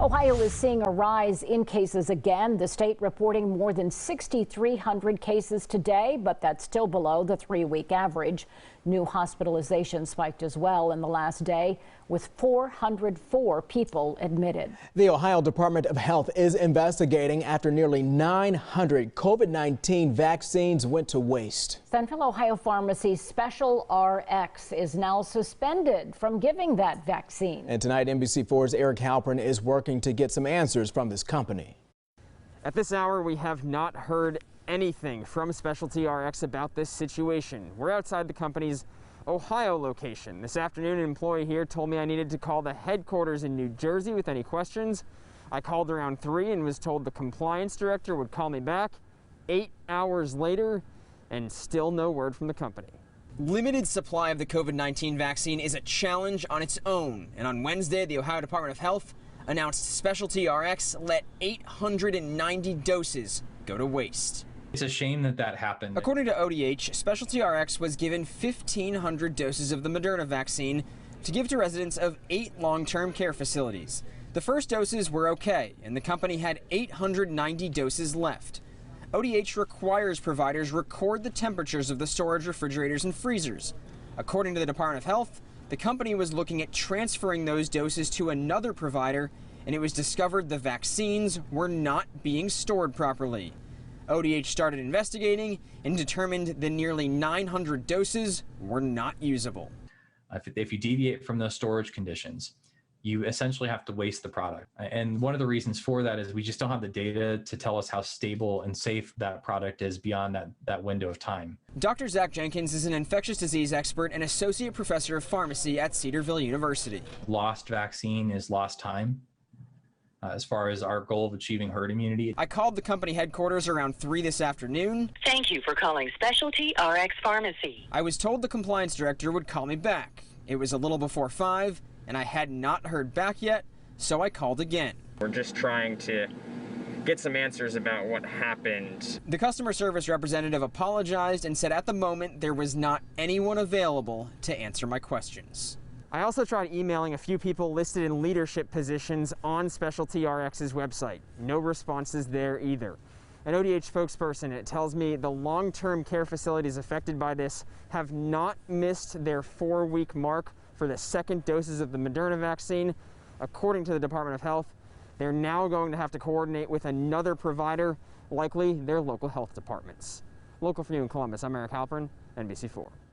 Ohio is seeing a rise in cases again. The state reporting more than 6,300 cases today, but that's still below the 3-week average. New hospitalizations spiked as well in the last day, with 404 people admitted. The Ohio Department of Health is investigating after nearly 900 COVID-19 vaccines went to waste. Central Ohio Pharmacy Special RX is now suspended from giving that vaccine. And tonight, NBC4's Eric Halpern is working to get some answers from this company. At this hour, we have not heard anything from Specialty RX about this situation. We're outside the company's Ohio location. This afternoon, an employee here told me I needed to call the headquarters in New Jersey with any questions. I called around 3 and was told the compliance director would call me back. 8 hours later, and still no word from the company. Limited supply of the COVID-19 vaccine is a challenge on its own. And on Wednesday, the Ohio Department of Health announced Specialty RX let 890 doses go to waste. It's a shame that that happened. According to ODH, Specialty RX was given 1,500 doses of the Moderna vaccine to give to residents of 8 long-term care facilities. The first doses were okay, and the company had 890 doses left. ODH requires providers record the temperatures of the storage refrigerators and freezers. According to the Department of Health, the company was looking at transferring those doses to another provider, and it was discovered the vaccines were not being stored properly. ODH started investigating and determined the nearly 900 doses were not usable. If you deviate from those storage conditions, you essentially have to waste the product. And one of the reasons for that is we just don't have the data to tell us how stable and safe that product is beyond that window of time. Dr. Zach Jenkins is an infectious disease expert and associate professor of pharmacy at Cedarville University. Lost vaccine is lost time. As far as our goal of achieving herd immunity. I called the company headquarters around 3 this afternoon. Thank you for calling Specialty RX Pharmacy. I was told the compliance director would call me back. It was a little before 5, and I had not heard back yet, so I called again. We're just trying to get some answers about what happened. The customer service representative apologized and said at the moment there was not anyone available to answer my questions. I also tried emailing a few people listed in leadership positions on Specialty RX's website. No responses there either. An ODH spokesperson tells me the long-term care facilities affected by this have not missed their 4-week mark for the second doses of the Moderna vaccine. According to the Department of Health, they're now going to have to coordinate with another provider, likely their local health departments. Local for you in Columbus, I'm Eric Halpern, NBC4.